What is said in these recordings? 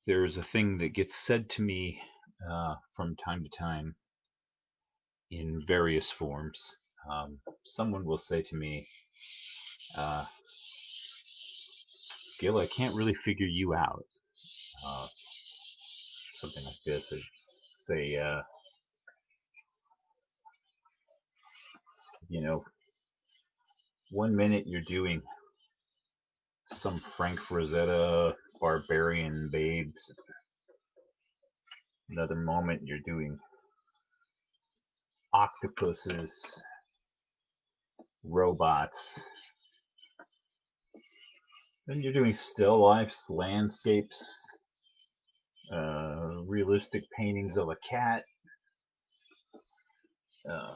there's a thing that gets said to me from time to time in various forms. Someone will say to me, uh, Gil, I can't really figure you out. Uh, Something like this. Say, you know, 1 minute you're doing some Frank Rosetta barbarian babes. Another moment you're doing octopuses, robots. Then you're doing still lifes, landscapes, realistic paintings of a cat, uh,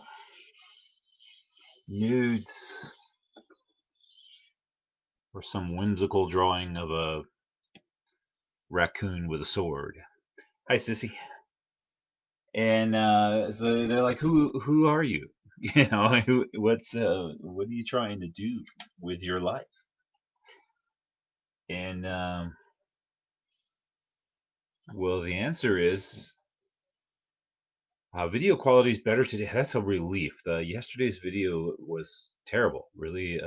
nudes, or some whimsical drawing of a raccoon with a sword. Hi, sissy. And so they're like, "Who are you? You know, what are you trying to do with your life?" And well, the answer is video quality is better today. That's a relief. The yesterday's video was terrible, really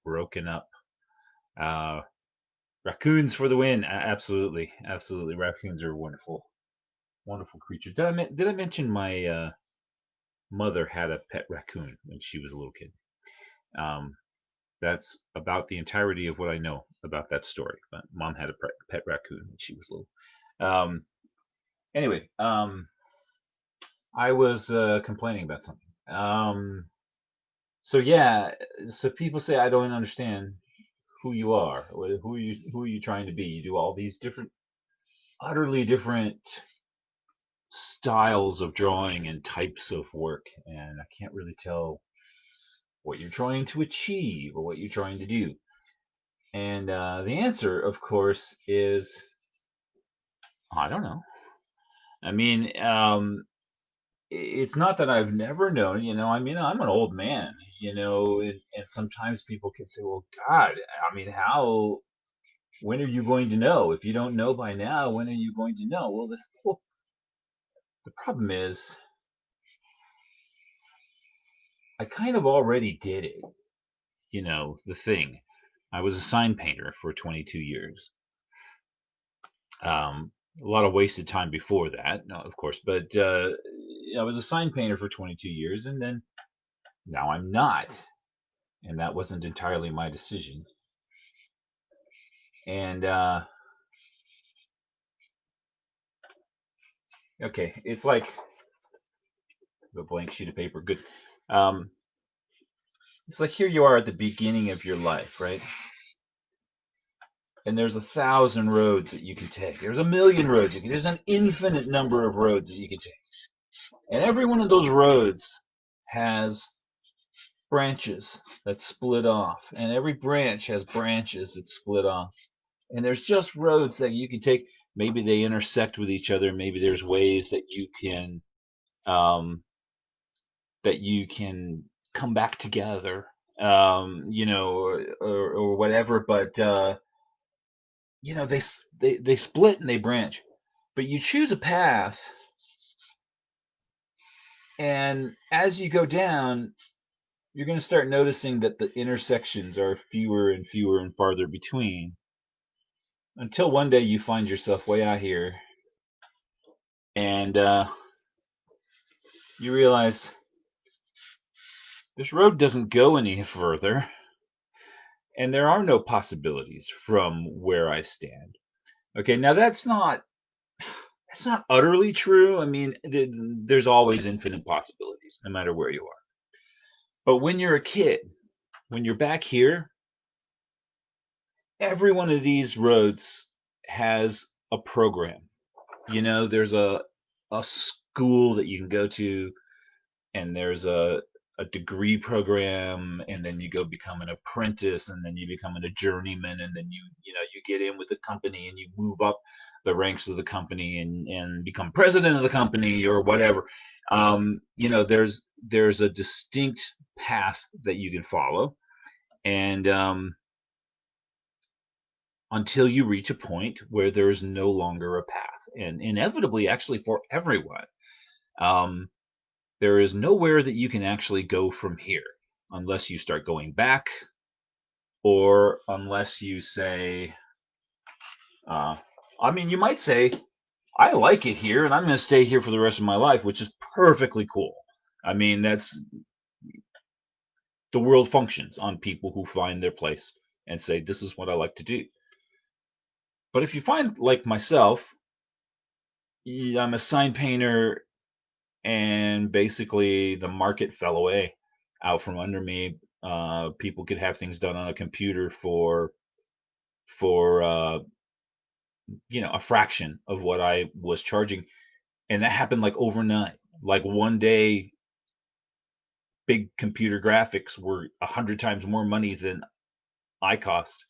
broken up. Uh, Raccoons for the win! Absolutely, absolutely. Raccoons are wonderful, wonderful creatures. Did I mention my mother had a pet raccoon when she was a little kid? Um, that's about the entirety of what I know about that story. But mom had a pet raccoon when she was little. Anyway, I was complaining about something. So yeah, so people say I don't understand who you are, or who are you trying to be? You do all these different, utterly different styles of drawing and types of work, and I can't really tell what you're trying to achieve or what you're trying to do. And the answer, of course, is I don't know. I mean, it's not that I've never known. I mean, I'm an old man. And sometimes people can say, "Well, God, I mean, how? When are you going to know? If you don't know by now, when are you going to know?" Well, the problem is, I kind of already did it. The thing. I was a sign painter for 22 years. A lot of wasted time before that, no, of course, but I was a sign painter for 22 years, and then now I'm not, and that wasn't entirely my decision. And okay, it's like a blank sheet of paper. Good. Um, it's like here you are at the beginning of your life, right? And there's 1,000 roads that you can take. There's a million roads there's an infinite number of roads that you can take. And every one of those roads has branches that split off. And every branch has branches that split off. And there's just roads that you can take. Maybe they intersect with each other. Maybe there's ways um, that you can come back together, or whatever. But they split and they branch. But you choose a path, and as you go down, you're going to start noticing that the intersections are fewer and fewer and farther between until one day you find yourself way out here and you realize this road doesn't go any further and there are no possibilities from where I stand. Okay, now that's not utterly true. I mean, there's always infinite possibilities no matter where you are. But when you're a kid, when you're back here, every one of these roads has a program. There's a school that you can go to, and there's a degree program, and then you go become an apprentice, and then you become a journeyman, and then you get in with the company and you move up the ranks of the company and become president of the company or whatever. There's a distinct path that you can follow, and until you reach a point where there's no longer a path. And inevitably, actually, for everyone, um, there is nowhere that you can actually go from here unless you start going back, or unless you say, uh, I mean, you might say, I like it here and I'm going to stay here for the rest of my life, which is perfectly cool. I mean, that's the world functions on people who find their place and say, this is what I like to do. But if you find, like myself, I'm a sign painter and basically the market fell away out from under me. People could have things done on a computer for a fraction of what I was charging, and that happened like overnight. Like one day, big computer graphics were 100 times more money than I cost,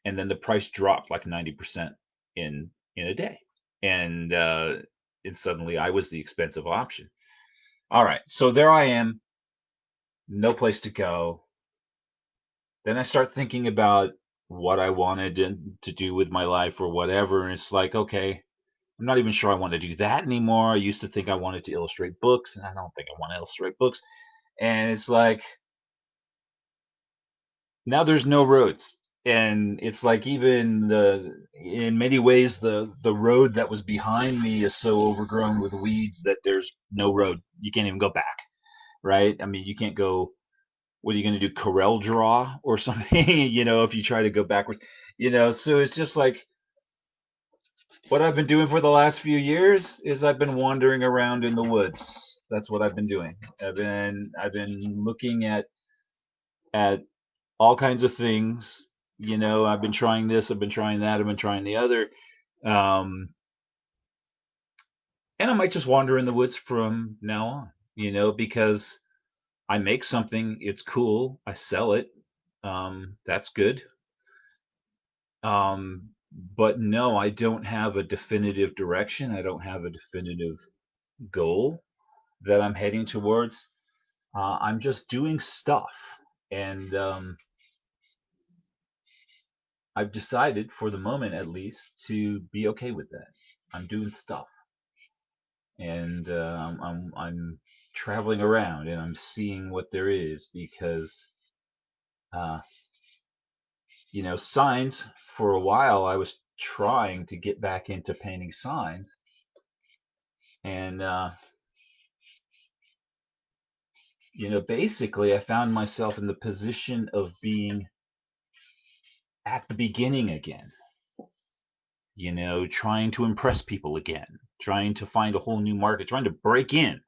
and then the price dropped like 90% in a day, and suddenly I was the expensive option. All right, so there I am, no place to go. Then I start thinking about what I wanted to do with my life or whatever, and it's like, okay, I'm not even sure I want to do that anymore. I used to think I wanted to illustrate books, and I don't think I want to illustrate books. And it's like now there's no roads. And it's like even in many ways the road that was behind me is so overgrown with weeds that there's no road. You can't even go back, right? I mean, you can't go. What are you going to do? Corel draw or something? If you try to go backwards, So it's just like what I've been doing for the last few years is I've been wandering around in the woods. That's what I've been doing. I've been looking at all kinds of things. I've been trying this, I've been trying that, I've been trying the other. Um, and I might just wander in the woods from now on, because I make something, it's cool, I sell it. That's good. But no, I don't have a definitive direction. I don't have a definitive goal that I'm heading towards. I'm just doing stuff. And I've decided, for the moment at least, to be okay with that. I'm doing stuff. And I'm traveling around and I'm seeing what there is because, uh, signs, for a while, I was trying to get back into painting signs. And, basically, I found myself in the position of being at the beginning again, trying to impress people again, trying to find a whole new market, trying to break in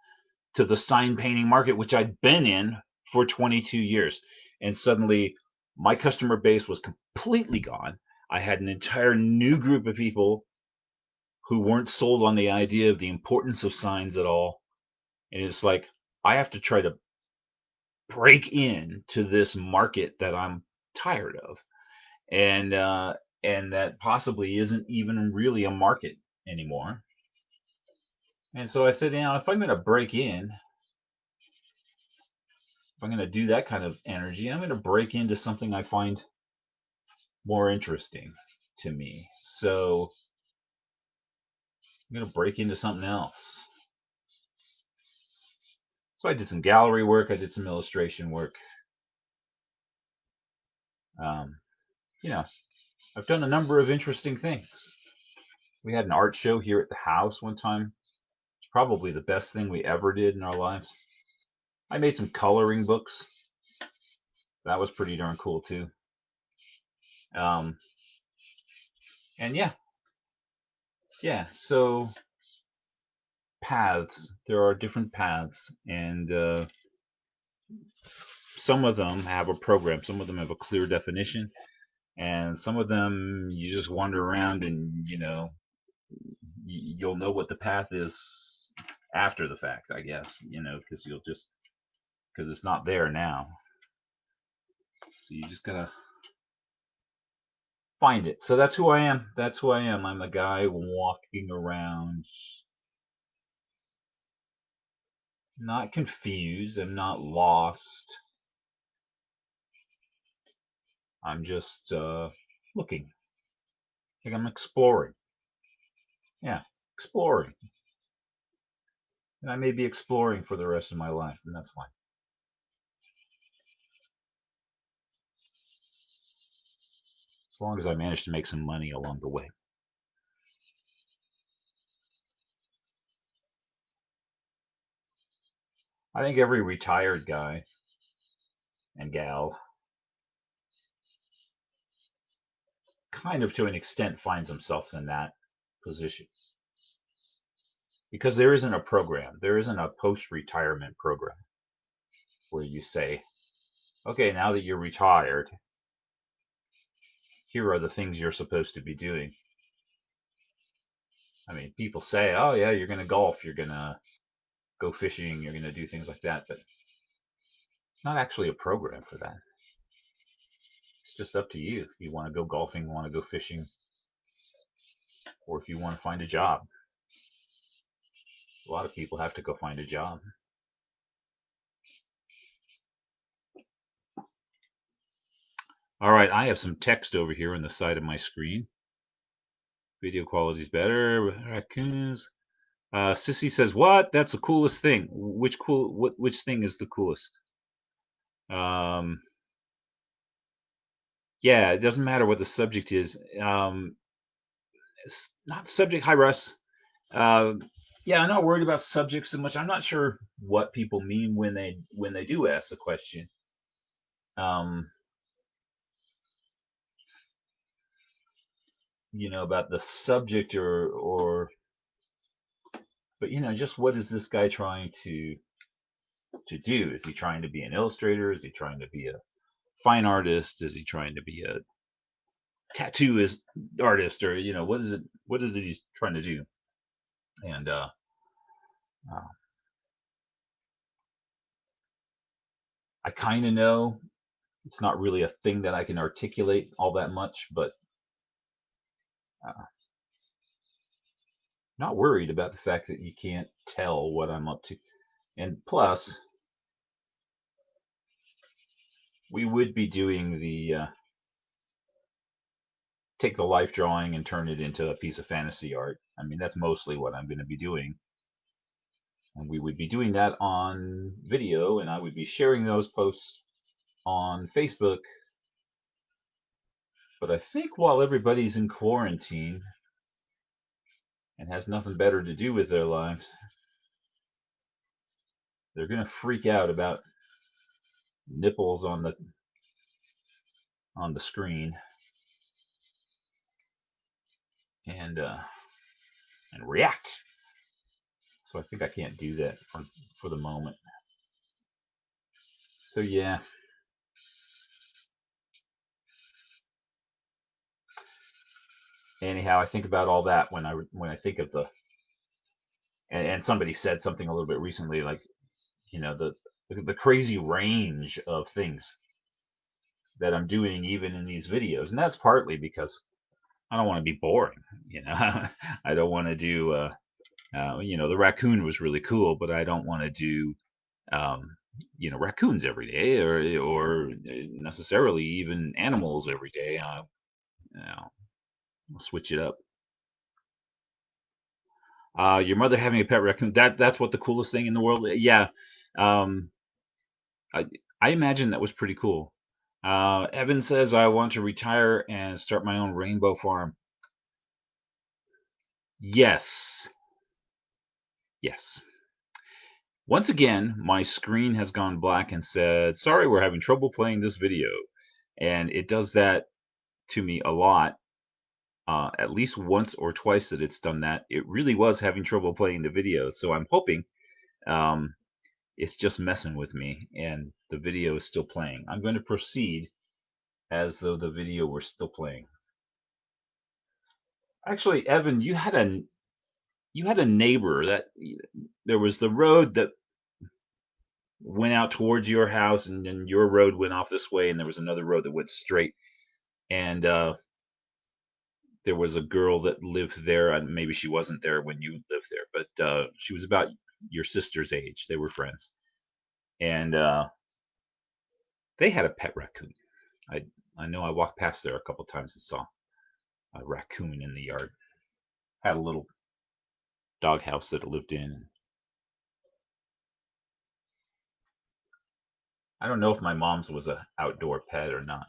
to the sign painting market, which I'd been in for 22 years. And suddenly my customer base was completely gone. I had an entire new group of people who weren't sold on the idea of the importance of signs at all. And it's like, I have to try to break in to this market that I'm tired of. And that possibly isn't even really a market anymore. And so I said, if I'm going to break in, if I'm going to do that kind of energy, I'm going to break into something I find more interesting to me. So I'm going to break into something else. So I did some gallery work, I did some illustration work. Um, you know, I've done a number of interesting things. We had an art show here at the house one time. It's probably the best thing we ever did in our lives. I made some coloring books. That was pretty darn cool too. Um, and yeah. So paths. There are different paths, and some of them have a program. Some of them have a clear definition, and some of them you just wander around, and you'll know what the path is after the fact, I guess. Because it's not there now. So you just gotta find it. So that's who I am. That's who I am. I'm a guy walking around, not confused. I'm not lost. I'm just looking. Like I'm exploring. Yeah, exploring. And I may be exploring for the rest of my life, and that's fine. As long as I manage to make some money along the way. I think every retired guy and gal, kind of to an extent, finds himself in that position. Because there isn't a program, there isn't a post retirement program where you say, okay, now that you're retired, here are the things you're supposed to be doing. I mean, people say, oh, yeah, you're going to golf, you're going to go fishing, you're going to do things like that, but it's not actually a program for that. It's just up to you. If you want to go golfing, want to go fishing, or if you want to find a job. A lot of people have to go find a job. All right, I have some text over here on the side of my screen. Video quality is better. Raccoons. Sissy says, "What? That's the coolest thing. Which thing is the coolest?" Um, yeah, it doesn't matter what the subject is. It's not subject. Hi, Russ. Uh, yeah, I'm not worried about subjects so much. I'm not sure what people mean when they do ask the question. Um, about the subject but just what is this guy trying to do? Is he trying to be an illustrator? Is he trying to be a fine artist? Is he trying to be a tattooist artist? Or what is it he's trying to do? And uh, I kind of know it's not really a thing that I can articulate all that much, but uh, not worried about the fact that you can't tell what I'm up to. And plus, we would be doing the take the life drawing and turn it into a piece of fantasy art. I mean, that's mostly what I'm going to be doing. And we would be doing that on video, and I would be sharing those posts on Facebook. But I think while everybody's in quarantine and has nothing better to do with their lives, they're going to freak out about nipples on the screen and react. So I think I can't do that for the moment. So yeah. Anyhow, I think about all that when I think of and somebody said something a little bit recently, like the crazy range of things that I'm doing even in these videos, and that's partly because I don't want to be boring. I don't want to do. The raccoon was really cool, but I don't want to do raccoons every day, or necessarily even animals every day. I'll switch it up. Your mother having a pet raccoon, that's what the coolest thing in the world. Yeah. Um, I I imagine that was pretty cool. Evan says I want to retire and start my own rainbow farm. Yes. Yes. Once again, my screen has gone black and said, "Sorry, we're having trouble playing this video." And it does that to me a lot. At least once or twice that it's done that. It really was having trouble playing the video. So I'm hoping um, it's just messing with me and the video is still playing. I'm going to proceed as though the video were still playing. Actually, Evan, you had a neighbor that there was the road that went out towards your house, and then your road went off this way, and there was another road that went straight. And there was a girl that lived there, and maybe she wasn't there when you lived there, but she was about your sister's age. They were friends, and they had a pet raccoon. I I know I walked past there a couple times and saw. a raccoon in the yard. Had a little doghouse that it lived in. I don't know if my mom's was a outdoor pet or not.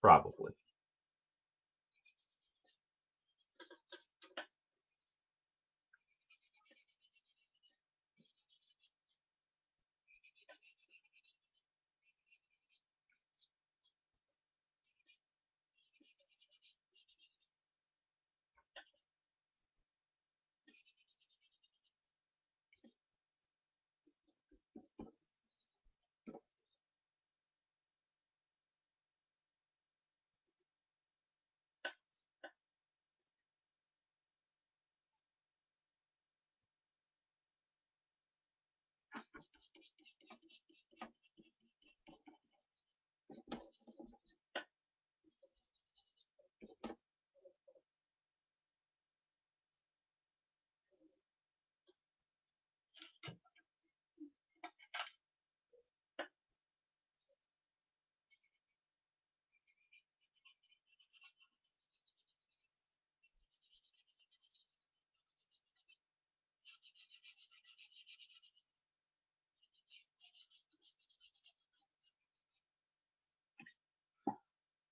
Probably.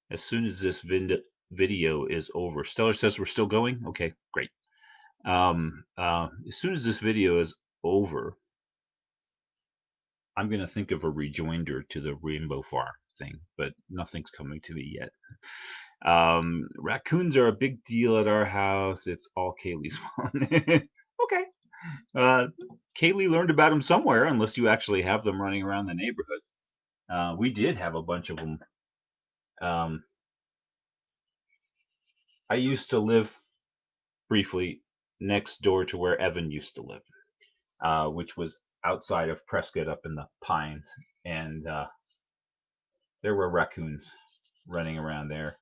As soon as this video is over, Stellar says we're still going. Okay, great. As soon as this video is over, I'm going to think of a rejoinder to the Rainbow Farm thing, but nothing's coming to me yet. Raccoons are a big deal at our house. It's all Kaylee's fault. Okay. Uh, Kaylee learned about them somewhere, unless you actually have them running around the neighborhood. We did have a bunch of them. Um, I used to live briefly next door to where Evan used to live, which was outside of Prescott up in the pines. And there were raccoons running around there.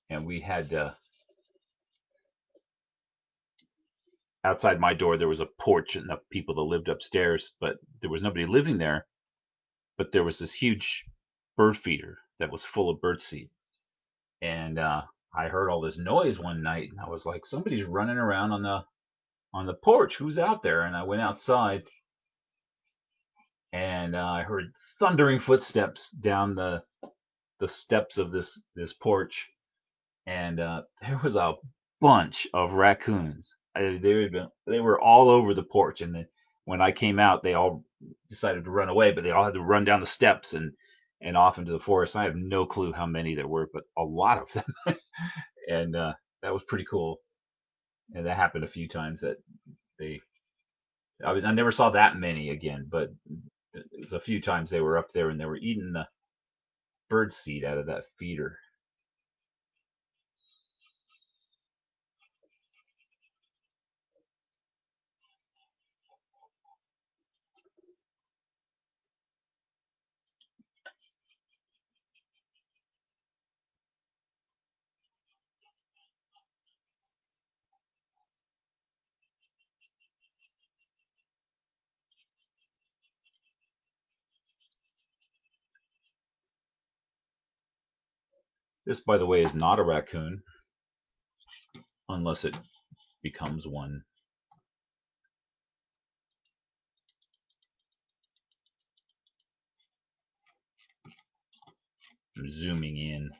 And we had outside my door, there was a porch and the people that lived upstairs, but there was nobody living there. But there was this huge bird feeder that was full of birdseed. And I heard all this noise one night, and I was like, somebody's running around on the porch. Who's out there? And I went outside, and I heard thundering footsteps down the steps of this porch, and there was a bunch of raccoons. They were all over the porch, and then when I came out, they all decided to run away, but they all had to run down the steps and off into the forest. I have no clue how many there were, but a lot of them, and that was pretty cool. And that happened a few times that they. I never saw that many again, but it was a few times they were up there and they were eating the bird seed out of that feeder. This, by the way, is not a raccoon unless it becomes one. I'm zooming in.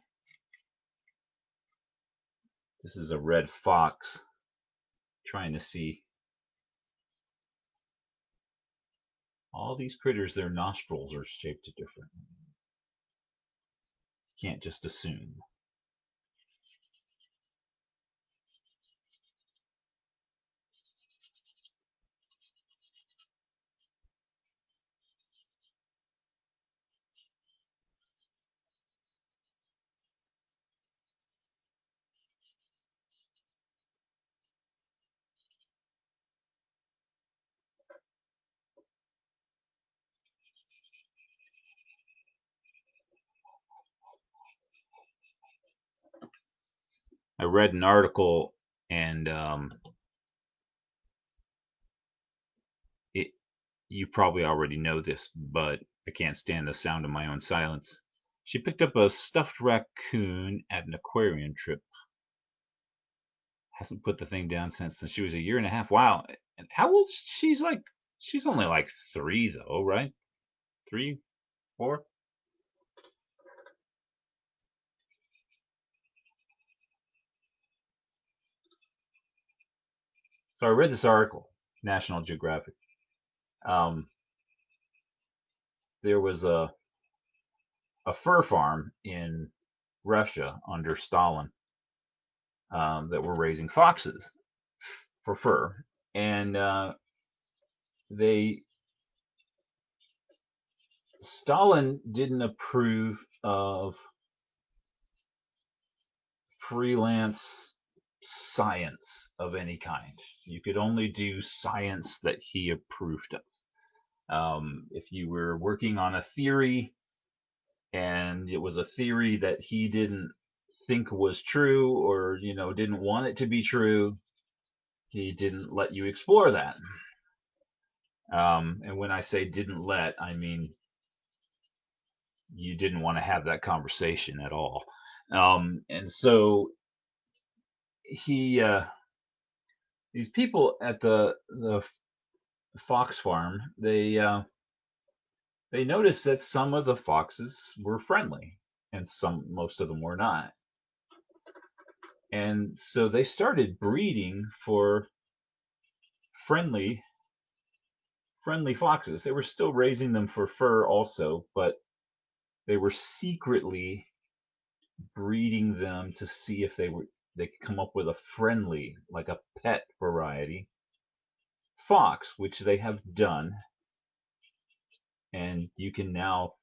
This is a red fox. Trying to see all these critters, their nostrils are shaped different. You can't just assume. I read an article, and it you probably already know this, but I can't stand the sound of my own silence. She picked up a stuffed raccoon at an aquarium trip. Hasn't put the thing down since she was a year and a half. Wow. And how old? She's only like 3 though, right? 3, 4. So I read this article, National Geographic. Um, there was a fur farm in Russia under Stalin that were raising foxes for fur, and they Stalin didn't approve of freelance science of any kind. You could only do science that he approved of. If you were working on a theory and it was a theory that he didn't think was true or didn't want it to be true, he didn't let you explore that. And when I say didn't let, I mean you didn't want to have that conversation at all. And so he these people at the fox farm, they noticed that some of the foxes were friendly and most of them were not. And so they started breeding for friendly friendly foxes. They were still raising them for fur also, but they were secretly breeding them to see if they could come up with a friendly, like a pet variety fox, which they have done. And you can now,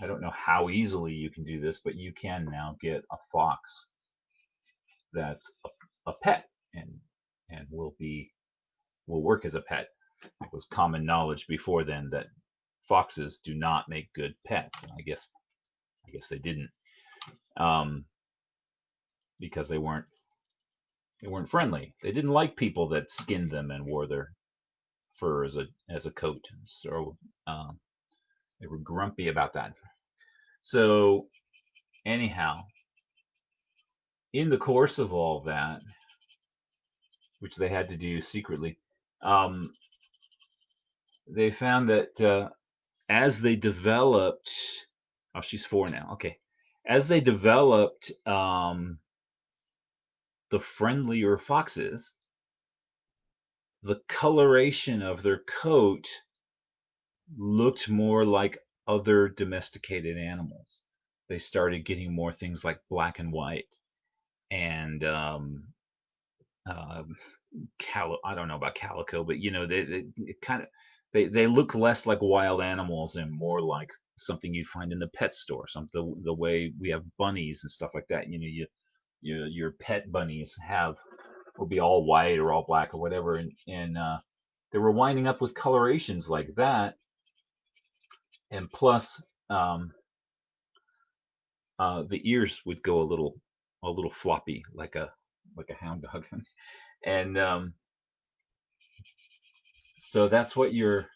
I don't know how easily you can do this, but you can now get a fox that's a pet and will work as a pet. It was common knowledge before then that foxes do not make good pets, and I guess they didn't, um, because they weren't friendly. They didn't like people that skinned them and wore their fur as a coat. So they were grumpy about that. So anyhow, in the course of all that, which they had to do secretly, um, they found that as they developed, oh, she's 4 now. Okay, as they developed the friendlier foxes, the coloration of their coat looked more like other domesticated animals. They started getting more things like black and white and uh, I don't know about calico, but they kind of they look less like wild animals and more like something you'd find in the pet store. Something the way we have bunnies and stuff like that. Your pet bunnies will be all white or all black or whatever, and they were winding up with colorations like that, and plus the ears would go a little floppy like a hound dog, and so that's what your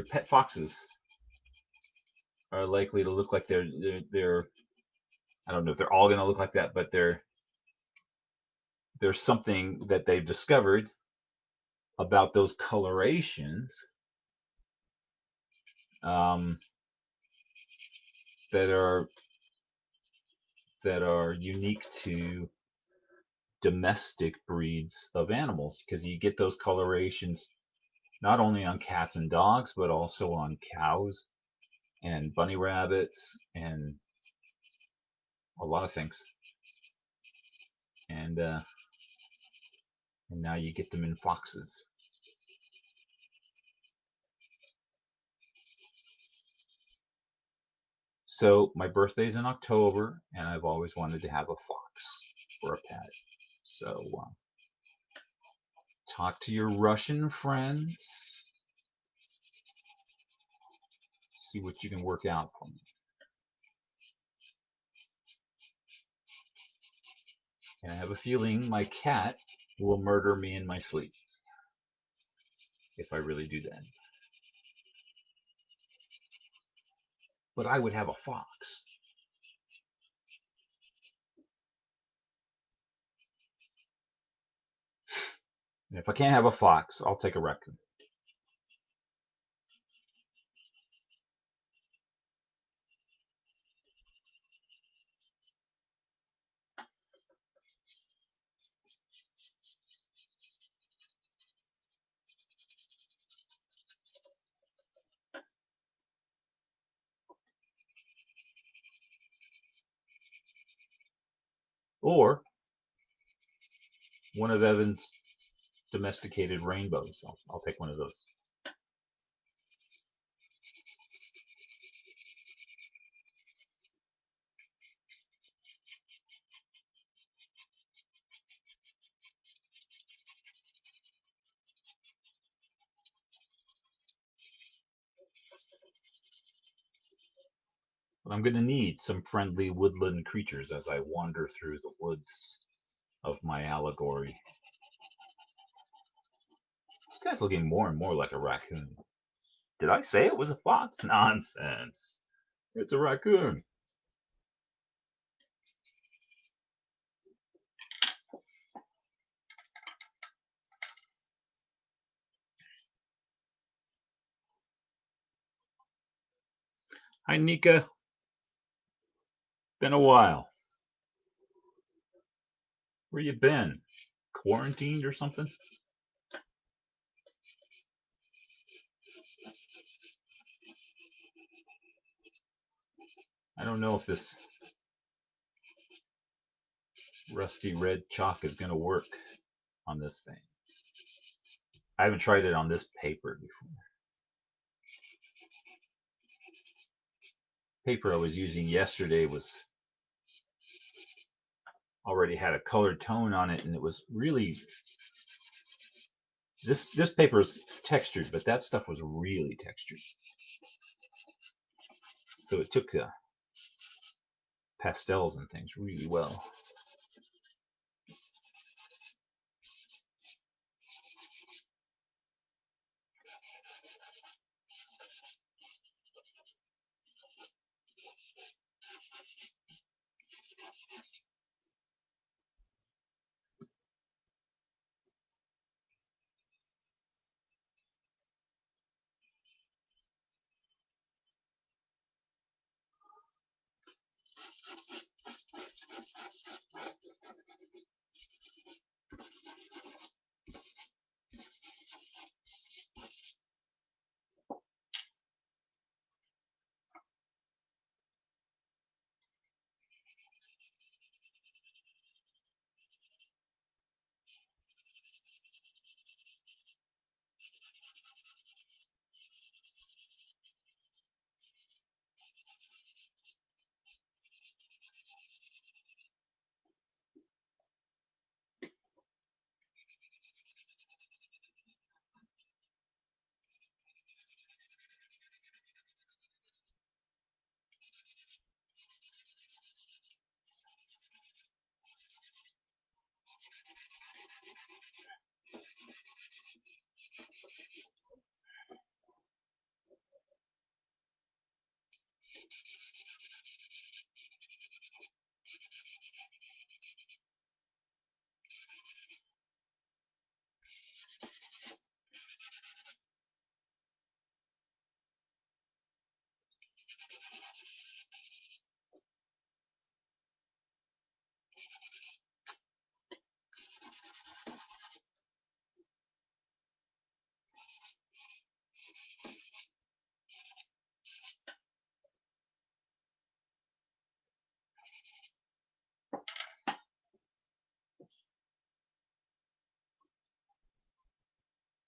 pet foxes are likely to look like. They're I don't know if they're all going to look like that, but there's something that they've discovered about those colorations um, that are unique to domestic breeds of animals, because you get those colorations not only on cats and dogs but also on cows and bunny rabbits and a lot of things. And now you get them in foxes. So my birthday's in October, and I've always wanted to have a fox for a pet. So talk to your Russian friends, see what you can work out for me. And I have a feeling my cat will murder me in my sleep if I really do that. but I would have a fox. And if I can't have a fox, I'll take a raccoon. Or one of Evan's domesticated rainbows. I'll take one of those. But I'm going to need some friendly woodland creatures as I wander through the woods of my allegory. This guy's looking more and more like a raccoon. Did I say it was a fox? Nonsense. It's a raccoon. Hi, Nika. Been a while. Where you been? Quarantined or something? I don't know if this rusty red chalk is going to work on this thing. I haven't tried it on this paper before. Paper I was using yesterday was already had a colored tone on it, and it was really this paper is textured, but that stuff was really textured. So it took pastels and things really well.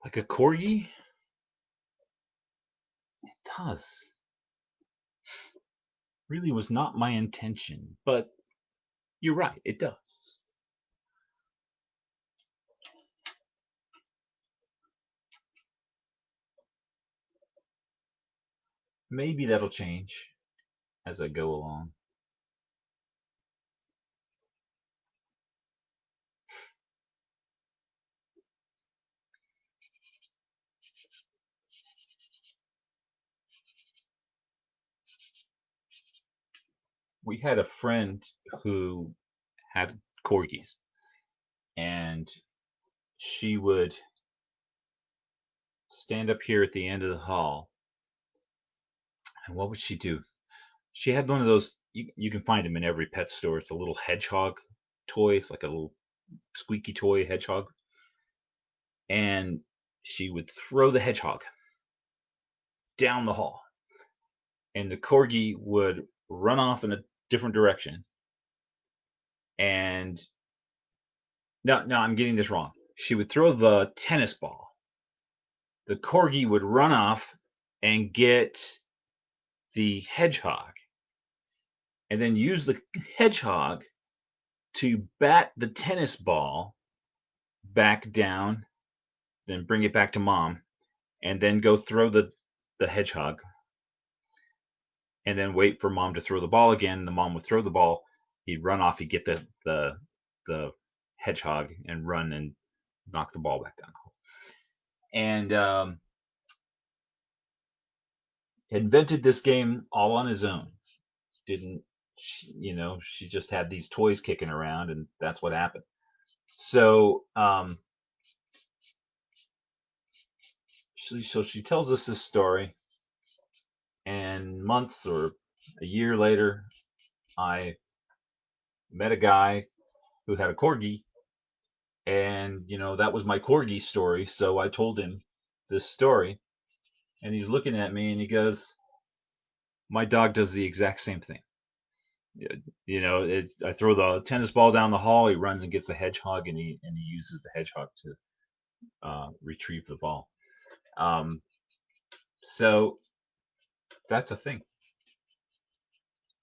Like a corgi? It does. Really was not my intention, but you're right, it does. Maybe that'll change as I go along. we had a friend who had corgis, and she would stand up here at the end of the hall. And what would she do? She had one of those, you can find them in every pet store. It's a little hedgehog toy. It's like a little squeaky toy hedgehog. And she would throw the hedgehog down the hall, and the corgi would run off in a different direction. And no, I'm getting this wrong. She would throw the tennis ball. The corgi would run off and get the hedgehog, and then use the hedgehog to bat the tennis ball back down, then bring it back to mom, and then go throw the hedgehog, and then wait for mom to throw the ball again. The mom would throw the ball. He'd run off. He'd get the hedgehog and run and knock the ball back down. And invented this game all on his own. Didn't she just had these toys kicking around, and that's what happened. So she tells us this story, and months or a year later, I met a guy who had a corgi, and that was my corgi story. So I told him this story, and he's looking at me and he goes, "My dog does the exact same thing. I throw the tennis ball down the hall. He runs and gets the hedgehog, and he uses the hedgehog to retrieve the ball." So that's a thing.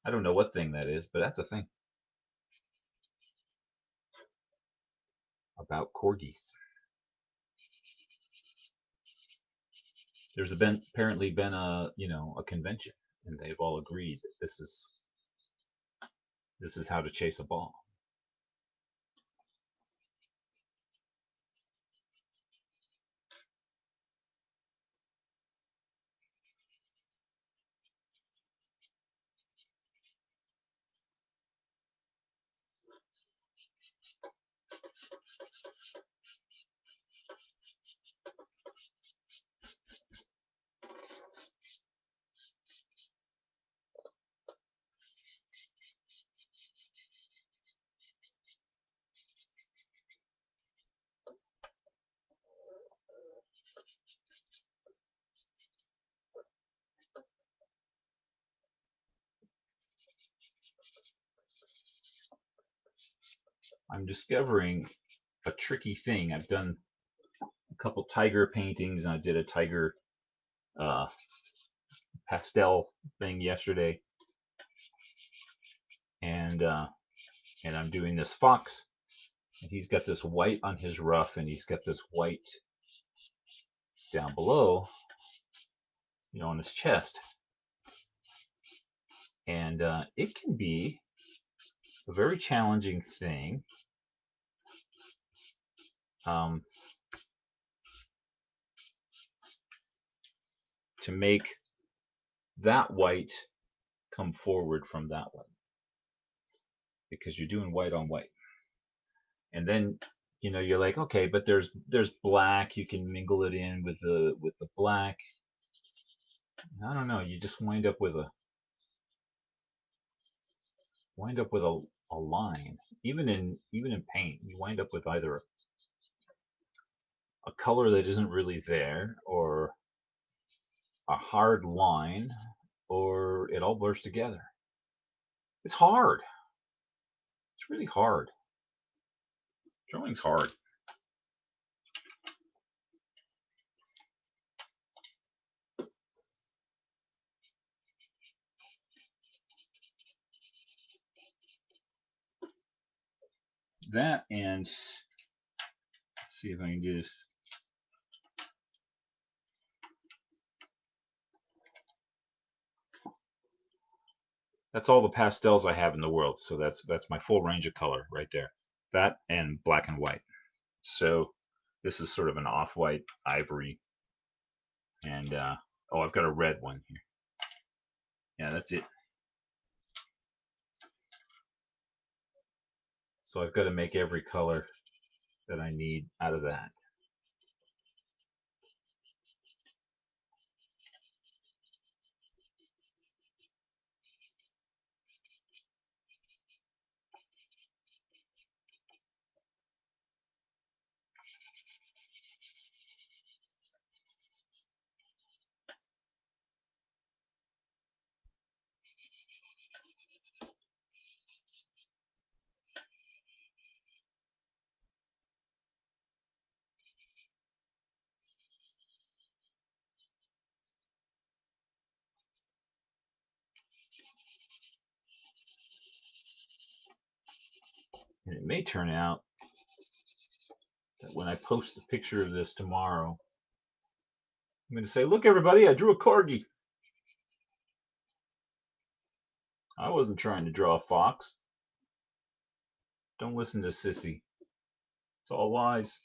I don't know what thing that is, but that's a thing about corgis. There's apparently been a convention, and they've all agreed that this is how to chase a ball. I'm discovering a tricky thing. I've done a couple tiger paintings, and I did a tiger uh, pastel thing yesterday, and I'm doing this fox, and he's got this white on his ruff, and he's got this white down below, on his chest, and it can be a very challenging thing. To make that white come forward from that white, because you're doing white on white, and then you're like, okay, but there's black. You can mingle it in with the black. I don't know. You just wind up with a line. Even in paint, you wind up with either a color that isn't really there, or a hard line, or it all blurs together. It's hard. It's really hard. Drawing's hard. That, and let's see if I can do this. That's all the pastels I have in the world. So that's my full range of color right there. That and black and white. So this is sort of an off-white ivory, and oh, I've got a red one here. Yeah, that's it. So I've got to make every color that I need out of that. And it may turn out that when I post the picture of this tomorrow, I'm going to say, look, everybody, I drew a corgi. I wasn't trying to draw a fox. Don't listen to Sissy. It's all lies.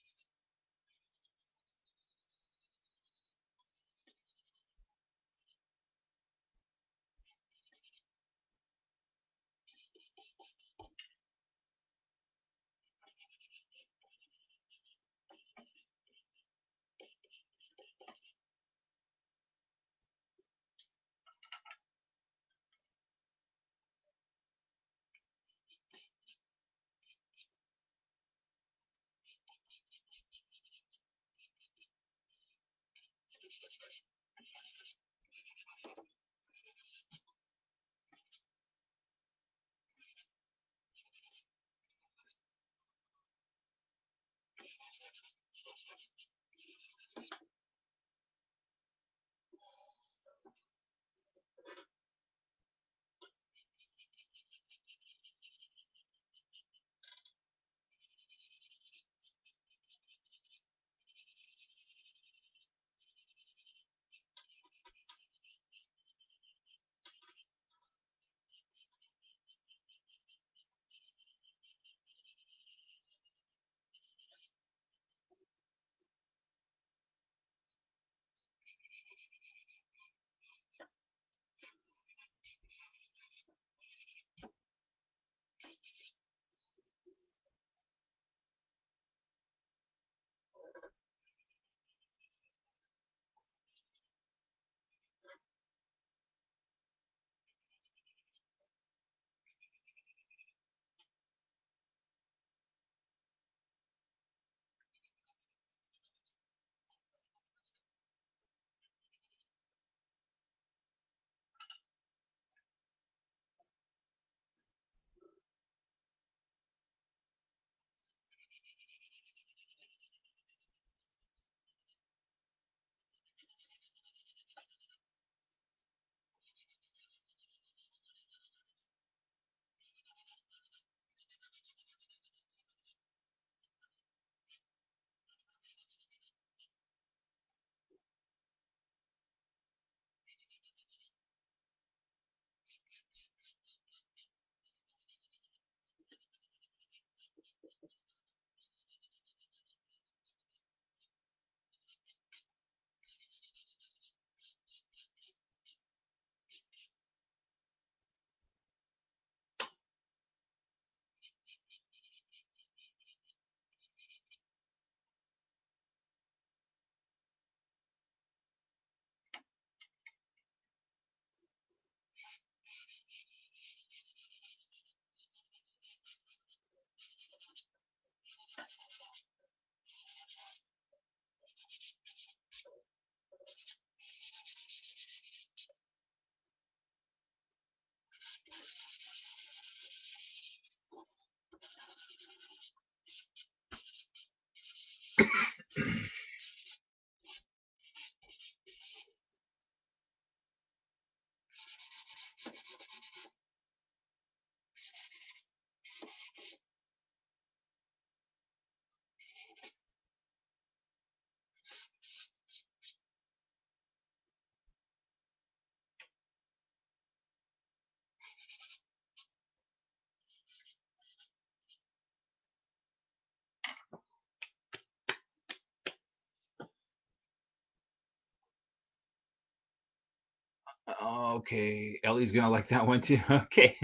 Okay, Ellie's gonna like that one too. Okay.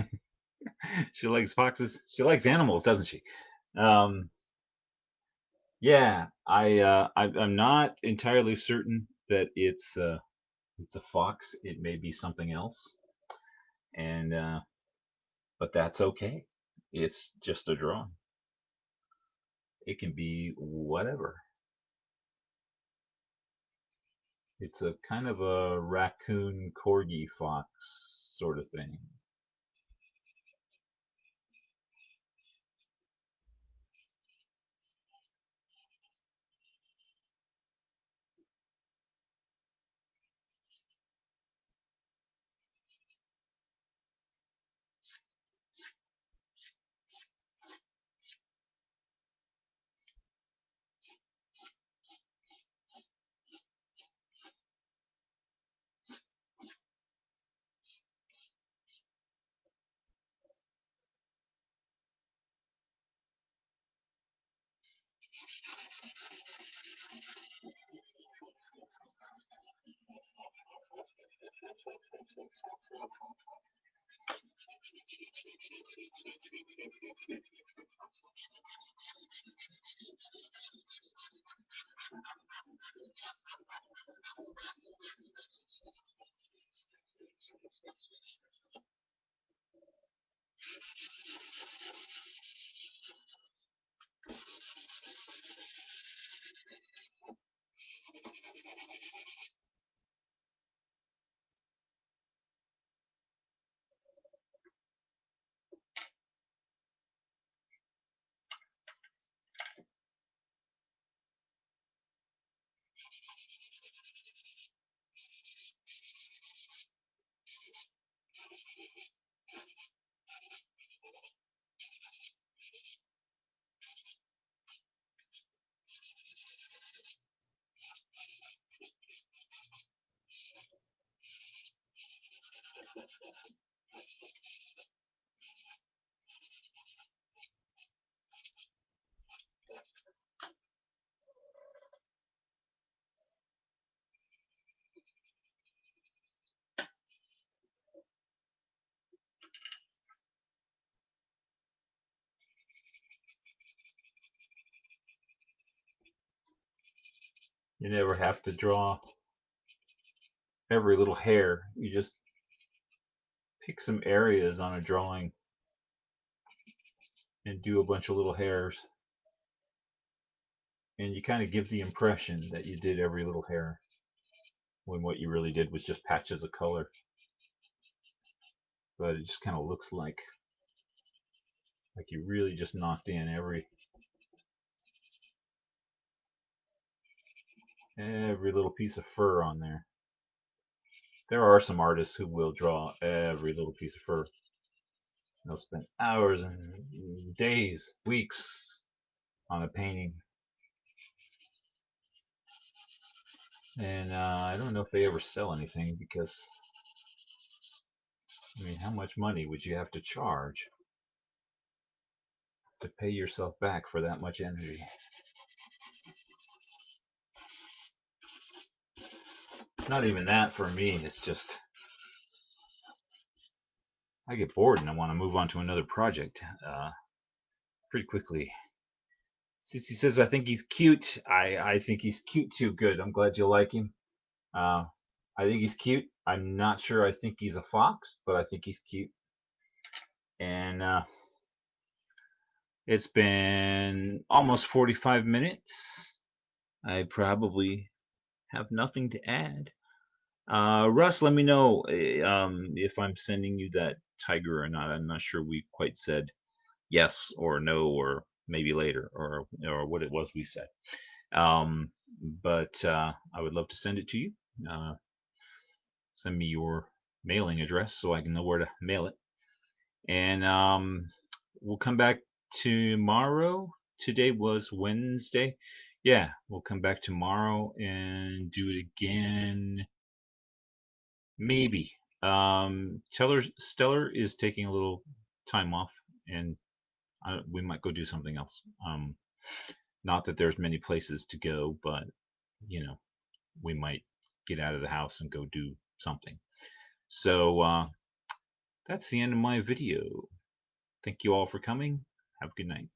She likes foxes. She likes animals, doesn't she? Um, yeah, I'm not entirely certain that it's a fox. It may be something else, and but that's okay. It's just a drawing. It can be whatever. It's a kind of a raccoon corgi fox sort of thing. You never have to draw every little hair. You just pick some areas on a drawing and do a bunch of little hairs, and you kind of give the impression that you did every little hair when what you really did was just patches of color. But it just kind of looks like you really just knocked in every little piece of fur on there. There are some artists who will draw every little piece of fur. They'll spend hours and days, weeks on a painting. And I don't know if they ever sell anything because, I mean, how much money would you have to charge to pay yourself back for that much energy? Not even that for me. It's just, I get bored and I want to move on to another project pretty quickly. Sissy says, I think he's cute. I think he's cute too. Good. I'm glad you like him. Uh, I think he's cute. I'm not sure I think he's a fox, but I think he's cute. And it's been almost 45 minutes. I probably have nothing to add. Russ, let me know if I'm sending you that tiger or not. I'm not sure we quite said yes or no or maybe later or what it was we said. Um, but I would love to send it to you. Uh, Send me your mailing address so I can know where to mail it. And we'll come back tomorrow. Today was Wednesday. Yeah, we'll come back tomorrow and do it again. Maybe. Stellar is taking a little time off, and we might go do something else. Not that there's many places to go, but you know, we might get out of the house and go do something. So that's the end of my video. Thank you all for coming. Have a good night.